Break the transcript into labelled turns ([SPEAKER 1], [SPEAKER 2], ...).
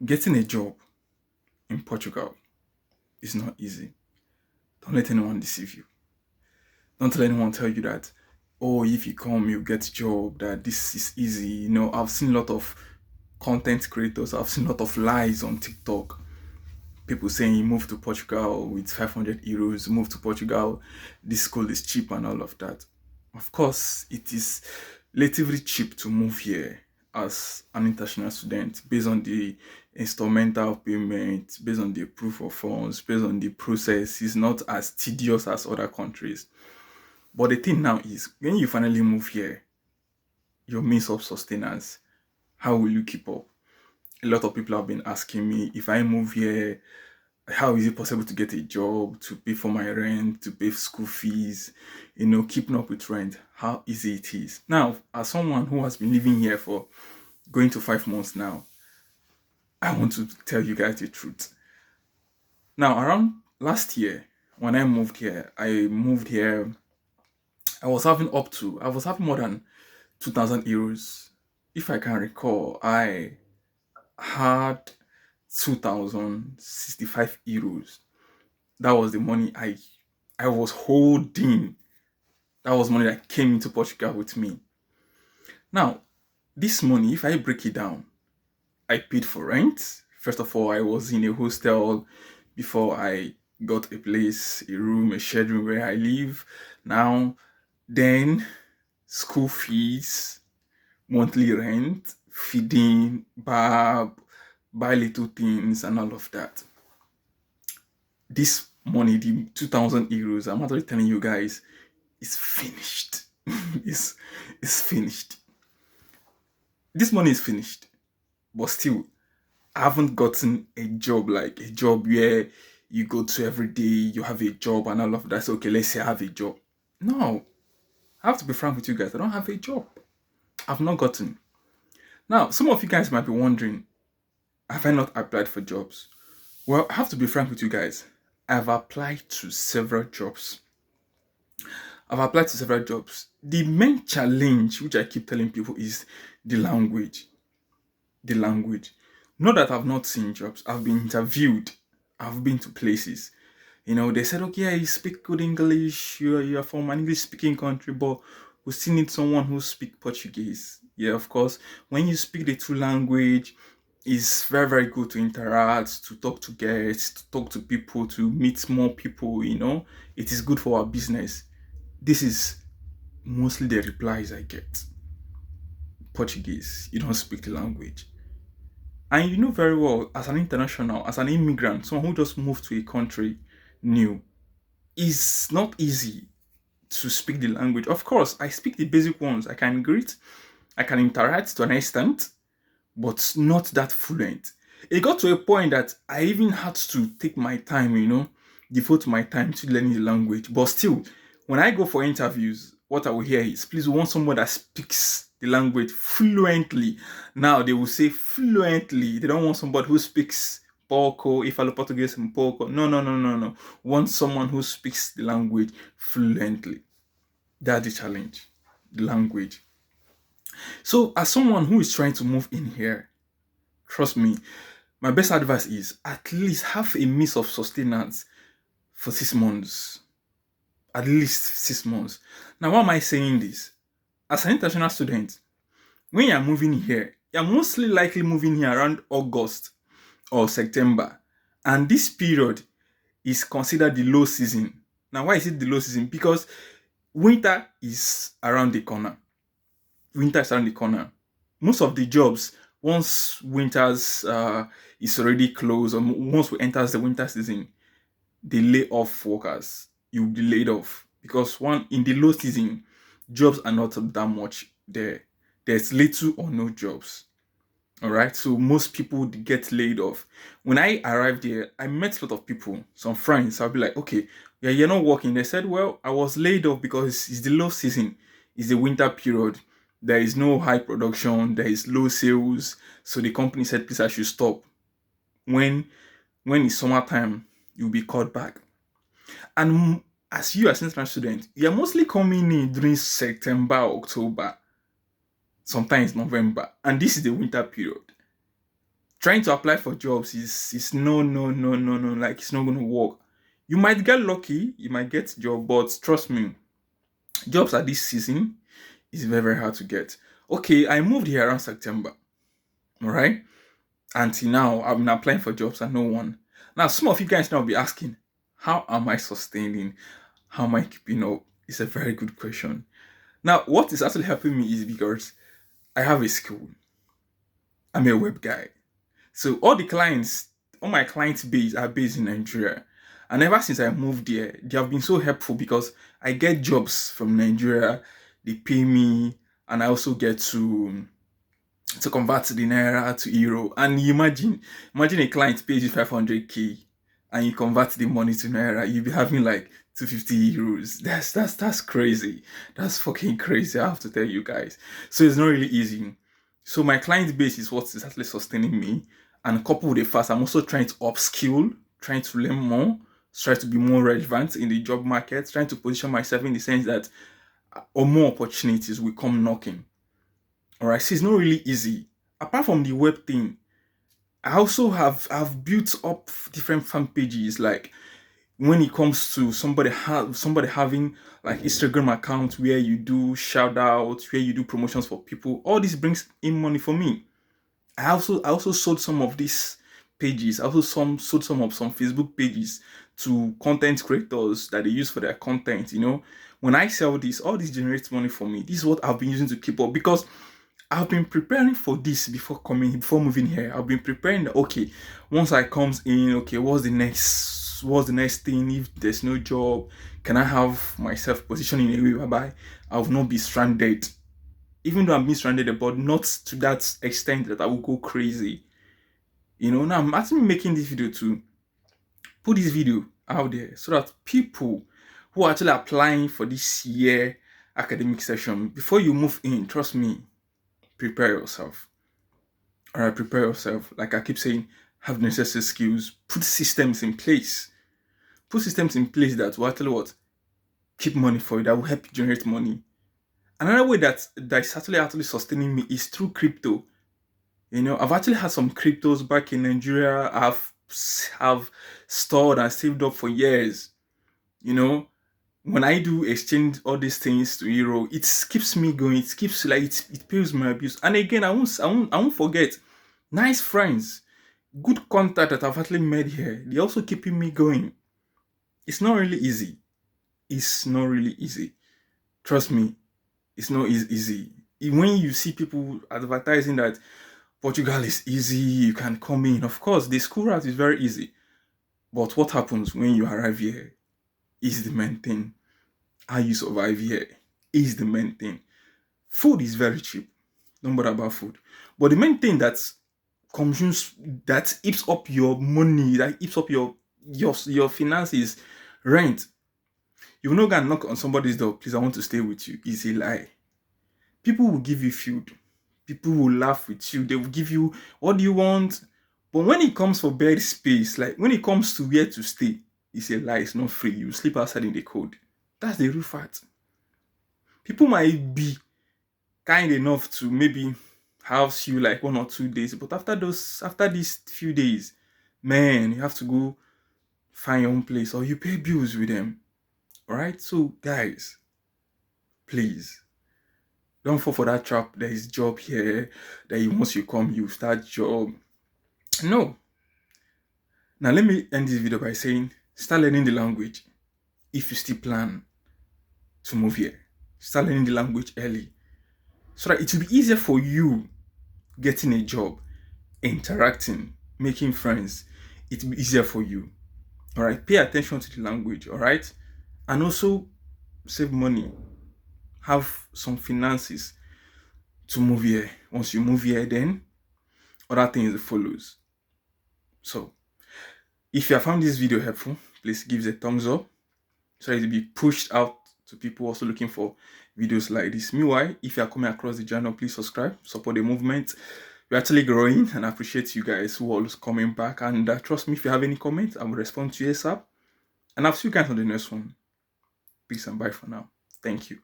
[SPEAKER 1] Getting a job in Portugal is not easy. Don't let anyone deceive you. Don't let anyone tell you that, oh, if you come, you get a job, that this is easy. I've seen a lot of content creators, I've seen a lot of lies on TikTok. People saying you move to Portugal with 500 euros, move to Portugal, this school is cheap and all of that. Of course, it is relatively cheap to move here as an international student based on the instrumental payment, based on the proof of funds, based on the process. It's not as tedious as other countries. But the thing now is, when you finally move here, your means of sustenance, how will you keep up? A lot of people have been asking me, if I move here, how is it possible to get a job, to pay for my rent, to pay school fees, keeping up with rent, how easy it is. Now, as someone who has been living here for going to 5 months now, I want to tell you guys the truth. Now, around last year, when I moved here, I was having more than 2,000 euros. If I can recall, I had 2,065 euros. That was the money I was holding. That was money that came into Portugal with me. Now, this money, if I break it down, I paid for rent. First of all, I was in a hostel before I got a place, a room, a shared room where I live. Now, then school fees, monthly rent, feeding, buy little things and all of that. This money, the 2,000 euros, I'm actually telling you guys, is finished. it's finished. This money is finished. But still, I haven't gotten a job, like a job where you go to every day, you have a job and all of that. So, okay, let's say I have a job. No, I have to be frank with you guys. I don't have a job. I've not gotten. Now, some of you guys might be wondering, have I not applied for jobs? Well, I have to be frank with you guys. I've applied to several jobs. The main challenge, which I keep telling people, is the language. The language. Not that I've not seen jobs. I've been interviewed. I've been to places. They said, okay, yeah, you speak good English. You're from an English-speaking country, but we still need someone who speaks Portuguese. Yeah, of course. When you speak the two language, it's very, very good to interact, to talk to guests, to talk to people, to meet more people, It is good for our business. This is mostly the replies I get. Portuguese, you don't speak the language. And you know very well, as an international, as an immigrant, someone who just moved to a country new, it's not easy to speak the language. Of course, I speak the basic ones. I can greet, I can interact to an extent, but not that fluent. It got to a point that I even had to take my time, devote my time to learning the language. But still, when I go for interviews, what I will hear is, please, we want someone that speaks the language fluently. Now, they will say fluently. They don't want somebody who speaks pouco, if I Portuguese and pouco. No. Want someone who speaks the language fluently. That's the challenge, the language. So, as someone who is trying to move in here, trust me, my best advice is at least have a means of sustenance for 6 months. At least 6 months. Now, why am I saying this? As an international student, when you're moving here, you're mostly likely moving here around August or September. And this period is considered the low season. Now, why is it the low season? Because winter is around the corner. Most of the jobs, once winters is already closed, or once we enter the winter season, they lay off workers. You'll be laid off because in the low season, jobs are not that much there. There's little or no jobs. All right, so most people get laid off. When I arrived here, I met a lot of people, some friends. I'll be like, okay, yeah, you're not working. They said, well, I was laid off because it's the low season, it's the winter period. There is no high production, there is low sales. So the company said, please, I should stop. When it's summertime, you'll be called back. And as an international student, you're mostly coming in during September, October, sometimes November, and this is the winter period. Trying to apply for jobs is no, no, no, no, no. Like, it's not going to work. You might get lucky, you might get job, but trust me, jobs at this season is very, very hard to get. Okay, I moved here around September, all right? Until now, I've been applying for jobs and no one. Now, some of you guys now will be asking, how am I sustaining? How am I keeping up? It's a very good question. Now, what is actually helping me is because I have a skill. I'm a web guy. So all my clients base are based in Nigeria. And ever since I moved there, they have been so helpful because I get jobs from Nigeria, they pay me, and I also get to convert the naira to euro. And you imagine a client pays you 500k and you convert the money to naira, you'll be having like 250 euros. That's crazy. That's fucking crazy, I have to tell you guys. So it's not really easy. So my client base is what is actually sustaining me. And coupled with the fact, I'm also trying to upskill, trying to learn more, try to be more relevant in the job market, trying to position myself in the sense that more opportunities will come knocking. All right, so it's not really easy. Apart from the web thing, I also have built up different fan pages. Like when it comes to somebody having like Instagram account where you do shout outs, where you do promotions for people, all this brings in money for me. I also sold some of these pages. I also sold some Facebook pages to content creators that they use for their content. You know, when I sell this, all this generates money for me. This is what I've been using to keep up because I've been preparing for this before moving here. I've been preparing that, okay, once I comes in, okay, what's the next thing? If there's no job, can I have myself positioned in a way whereby I will not be stranded? Even though I'm being stranded, but not to that extent that I will go crazy. You know, now I'm actually making this video to put this video out there so that people who are actually applying for this year academic session, before you move in, trust me, prepare yourself. All right, prepare yourself. Like I keep saying, have necessary skills, put systems in place. Put systems in place that will actually keep money for you, that will help you generate money. Another way that's actually sustaining me is through crypto. You know, I've actually had some cryptos back in Nigeria. Have stored and saved up for years. You know, when I do exchange all these things to euro, it keeps me going. It keeps it pays my bills. And again, I won't forget, nice friends, good contact that I've actually made here. They're also keeping me going. It's not really easy. It's not really easy. Trust me, it's not easy. When you see people advertising that Portugal is easy, you can come in. Of course, the school route is very easy. But what happens when you arrive here is the main thing. How you survive here is the main thing. Food is very cheap. Don't bother about food. But the main thing that eats up your money, that eats up your finances, rent. You will not go and knock on somebody's door, please, I want to stay with you. It's a lie. People will give you food. People will laugh with you. They will give you, what do you want? But when it comes for bed space, like when it comes to where to stay, it's a lie. It's not free. You sleep outside in the cold. That's the real fact. People might be kind enough to maybe house you like 1 or 2 days, but after these few days, man, you have to go find your own place or you pay bills with them. All right? So, guys, please, don't fall for that trap. There is job here. That once you come, you start job. No. Now, let me end this video by saying, start learning the language if you still plan to move here. Start learning the language early so that it will be easier for you getting a job, interacting, making friends. It will be easier for you. All right? Pay attention to the language, all right? And also save money. Have some finances to move here. Once you move here, then other things follows. So, if you have found this video helpful, please give it a thumbs up so it will be pushed out to people also looking for videos like this. Meanwhile, if you are coming across the channel, please subscribe, support the movement. We're actually growing, and I appreciate you guys who are always coming back. And trust me, if you have any comments, I will respond to you ASAP. And I'll see you guys on the next one. Peace and bye for now. Thank you.